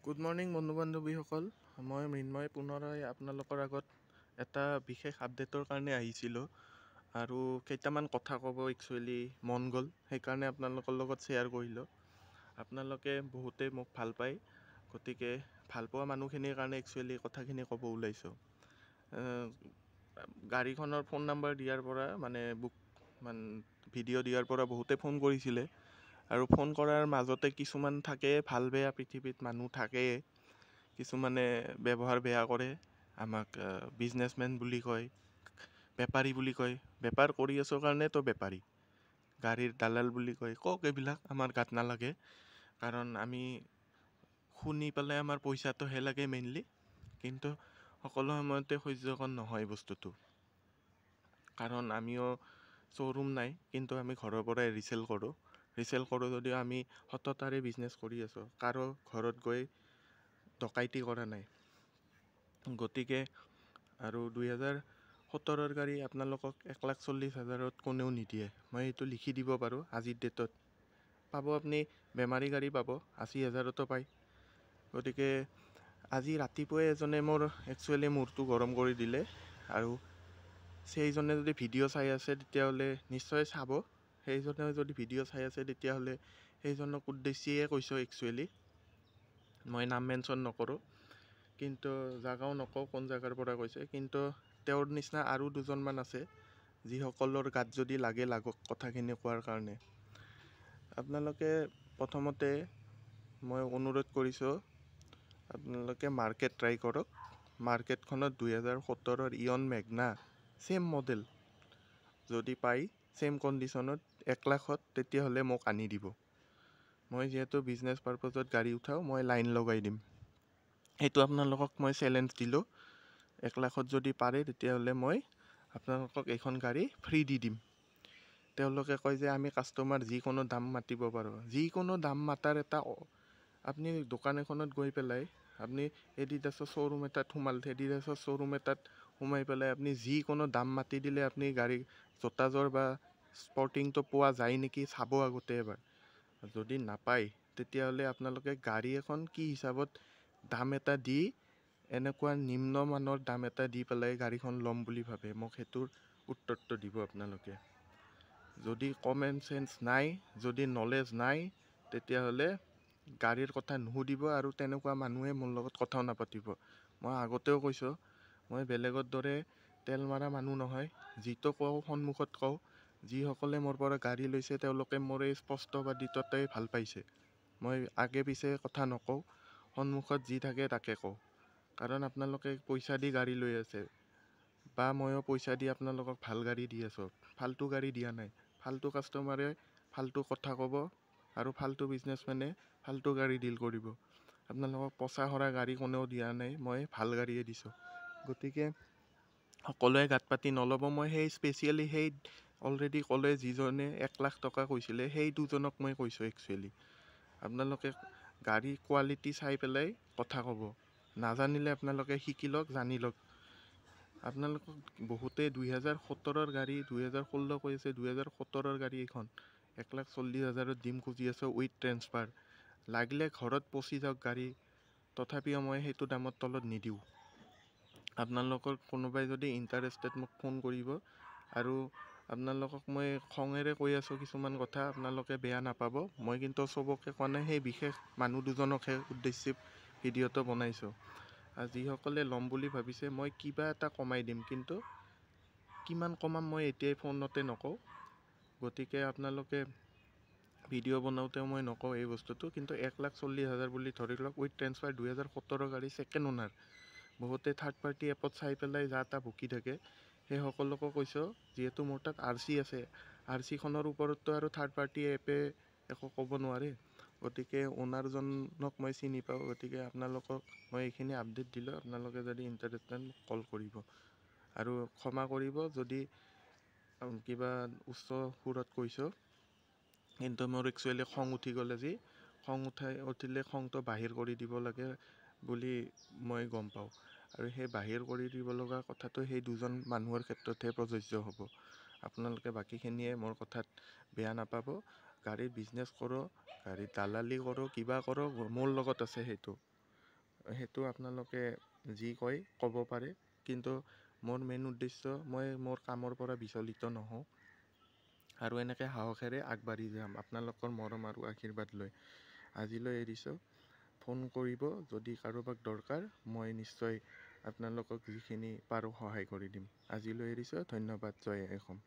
Good morning বন্ধু বান্ধৱীসকল। মই মৃন্ময় পুনৰাই আপোনালোকৰ আগত এটা বিশেষ আপডেটৰ কাৰণে আহিছিলোঁ আৰু কেইটামান কথা ক'ব একচুৱেলি মন গ'ল, সেইকাৰণে আপোনালোকৰ লগত শ্বেয়াৰ কৰিলোঁ। আপোনালোকে বহুতেই মোক ভাল পায়, গতিকে ভালপোৱা মানুহখিনিৰ কাৰণে একচুৱেলি কথাখিনি ক'ব ওলাইছোঁ। গাড়ীখনৰ ফোন নাম্বাৰ দিয়াৰ পৰা ভিডিঅ' দিয়াৰ পৰা বহুতে ফোন কৰিছিলে আৰু ফোন কৰাৰ মাজতে কিছুমান থাকে, ভাল বেয়া পৃথিৱীত মানুহ থাকেই। কিছুমানে ব্যৱহাৰ বেয়া কৰে, আমাক বিজনেছমেন বুলি কয়, বেপাৰী বুলি কয়। বেপাৰ কৰি আছোঁ কাৰণেতো বেপাৰী, গাড়ীৰ দালাল বুলি কয়। কওক, এইবিলাক আমাৰ গাত নালাগে, কাৰণ আমি শুনি পেলাই আমাৰ পইচাটোহে লাগে মেইনলি। কিন্তু সকলো সময়তে সহ্যকৰ নহয় বস্তুটো, কাৰণ আমিও শ্ব'ৰুম নাই, কিন্তু আমি ঘৰৰ পৰাই ৰিচেল কৰোঁ যদিও আমি সততাৰে বিজনেছ কৰি আছোঁ, কাৰো ঘৰত গৈ ডকাইতি কৰা নাই। গতিকে আৰু 2017 গাড়ী আপোনালোকক 1,40,000 কোনেও নিদিয়ে। মই এইটো লিখি দিব পাৰোঁ আজিৰ ডেটত। পাব আপুনি বেমাৰী গাড়ী পাব 80,000তো পায়। গতিকে আজি ৰাতিপুৱাই এজনে মোৰ একচুৱেলি মূৰটো গৰম কৰি দিলে, আৰু সেইজনে যদি ভিডিঅ' চাই আছে তেতিয়াহ'লে নিশ্চয় চাব। সেইজনে যদি ভিডিঅ' চাই আছে তেতিয়াহ'লে সেইজনক উদ্দেশ্যিয়ে কৈছোঁ একচুৱেলি। মই নাম মেনশ্যন নকৰোঁ, কিন্তু জাগাও নকওঁ কোন জেগাৰ পৰা কৈছে। কিন্তু তেওঁৰ নিচিনা আৰু দুজনমান আছে, যিসকলৰ গাত যদি লাগক কথাখিনি কোৱাৰ কাৰণে। আপোনালোকে প্ৰথমতে মই অনুৰোধ কৰিছোঁ, আপোনালোকে মাৰ্কেট ট্ৰাই কৰক। মাৰ্কেটখনত 2017 ইয়ন মেগনা ছেম মডেল যদি পায়, ছেম কণ্ডিশ্যনত 1,00,000, তেতিয়াহ'লে মোক আনি দিব। মই যিহেতু বিজনেছ পাৰপজত গাড়ী উঠাওঁ, মই লাইন লগাই দিম। সেইটো আপোনালোকক মই চেলেঞ্জ দিলোঁ। 1,00,000 যদি পাৰে তেতিয়াহ'লে মই আপোনালোকক এইখন গাড়ী ফ্ৰী দি দিম। তেওঁলোকে কয় যে আমি কাষ্টমাৰ যিকোনো দাম মাতিব পাৰোঁ। যিকোনো দাম মাতাৰ এটা, আপুনি দোকান এখনত গৈ পেলাই আপুনি এডিডাছৰ শ্ব'ৰুম এটাত সোমাই পেলাই আপুনি যিকোনো দাম মাতি দিলে আপুনি গাড়ী জোতাযোৰ বা স্পৰ্টিংটো পোৱা যায় নেকি চাব আগতে এবাৰ। যদি নাপায় তেতিয়াহ'লে আপোনালোকে গাড়ী এখন কি হিচাপত দাম এটা দি, এনেকুৱা নিম্নমানৰ দাম এটা দি পেলাই গাড়ীখন ল'ম বুলি ভাবে, মোক সেইটোৰ উত্তৰটো দিব আপোনালোকে। যদি কমন চেন্স নাই, যদি নলেজ নাই, তেতিয়াহ'লে গাড়ীৰ কথা নুসুধিব, আৰু তেনেকুৱা মানুহে মোৰ লগত কথাও নাপাতিব। মই আগতেও কৈছোঁ, মই বেলেগৰ দৰে তেল মাৰা মানুহ নহয়। যিটো কওঁ সন্মুখত কওঁ। যিসকলে মোৰ পৰা গাড়ী লৈছে তেওঁলোকে মোৰ এই স্পষ্টবাদিততে ভাল পাইছে। মই আগে পিছে কথা নকওঁ, সন্মুখত যি থাকে তাকে কওঁ। কাৰণ আপোনালোকে পইচা দি গাড়ী লৈ আছে, বা ময়ো পইচা দি আপোনালোকক ভাল গাড়ী দি আছোঁ। ফাল্টু গাড়ী দিয়া নাই। ফাল্টু কাষ্টমাৰে ফাল্টু কথা ক'ব, আৰু ফাল্টু বিজনেছমেনে ফাল্টু গাড়ী ডিল কৰিব। আপোনালোকক পচা সৰা গাড়ী কোনেও দিয়া নাই, মই ভাল গাড়ীয়ে দিছোঁ। গতিকে সকলোৱে গাত পাতি নল'ব। মই সেই স্পেচিয়েলি সেই অলৰেডি ক'লে যিজনে 1,00,000 টকা কৈছিলে, সেই দুজনক মই কৈছোঁ একচুৱেলি। আপোনালোকে গাড়ী কোৱালিটি চাই পেলাই কথা ক'ব। নাজানিলে আপোনালোকে শিকি লওক, জানি লওক। আপোনালোকক বহুতে 2017 গাড়ী 2016 কৈ আছে, 2017 গাড়ী এইখন 1,40,000 দিম খুজি আছোঁ উইথ ট্ৰেন্সফাৰ। লাগিলে ঘৰত পচি যাওক গাড়ী, তথাপিও মই সেইটো দামত তলত নিদিওঁ। আপোনালোকৰ কোনোবাই যদি ইণ্টাৰেষ্টেড মোক ফোন কৰিব, আৰু আপোনালোকক মই খঙেৰে কৈ আছোঁ কিছুমান কথা, আপোনালোকে বেয়া নাপাব। মই কিন্তু চবকে কোৱা নাই, সেই বিশেষ মানুহ দুজনকহে উদ্দেশ্যি ভিডিঅ'টো বনাইছোঁ। আৰু যিসকলে ল'ম বুলি ভাবিছে, মই কিবা এটা কমাই দিম, কিন্তু কিমান কমাম মই এতিয়াই ফোনতে নকওঁ। গতিকে আপোনালোকে ভিডিঅ' বনাওঁতেও মই নকওঁ এই বস্তুটো, কিন্তু 1,40,000 বুলি ধৰি লওক উইথ ট্ৰেন্সফাৰ। 2017 গাড়ী, ছেকেণ্ড অ'নাৰ। বহুতে থাৰ্ড পাৰ্টি এপত চাই পেলাই যা তা বকি থাকে, সেই সকলোকো কৈছোঁ, যিহেতু মোৰ তাত RC আছে, RCখনৰ ওপৰততো আৰু থাৰ্ড পাৰ্টি এপে একো ক'ব নোৱাৰে। গতিকে অ'নাৰজনক মই চিনি পাওঁ। গতিকে আপোনালোকক মই এইখিনি আপডেট দিলোঁ। আপোনালোকে যদি ইণ্টাৰেষ্টেড মোক কল কৰিব, আৰু ক্ষমা কৰিব যদি কিবা উচ্চ সুৰত কৈছোঁ, কিন্তু মোৰ একচুৱেলি খং উঠি গ'ল আজি। খং উঠিলে খংটো বাহিৰ কৰি দিব লাগে বুলি মই গম পাওঁ, আৰু সেই বাহিৰ কৰি দিব লগা কথাটো সেই দুজন মানুহৰ ক্ষেত্ৰতহে প্ৰযোজ্য হ'ব। আপোনালোকে বাকীখিনিয়ে মোৰ কথাত বেয়া নাপাব। গাড়ীৰ বিজনেছ কৰোঁ, গাড়ীৰ দালালি কৰোঁ, কিবা কৰোঁ, মোৰ লগত আছে সেইটো। সেইটো আপোনালোকে যি কয় ক'ব পাৰে, কিন্তু মোৰ মেইন উদ্দেশ্য মই মোৰ কামৰ পৰা বিচলিত নহওঁ আৰু এনেকৈ সাহসেৰে আগবাঢ়ি যাম আপোনালোকৰ মৰম আৰু আশীৰ্বাদ লৈ। আজিলৈ এৰিছোঁ। ফোন কৰিব যদি কাৰোবাক দৰকাৰ, মই নিশ্চয় আপোনালোকক যিখিনি পাৰোঁ সহায় কৰি দিম। আজিলৈ এৰিছোঁ। ধন্যবাদ। জয় অসম।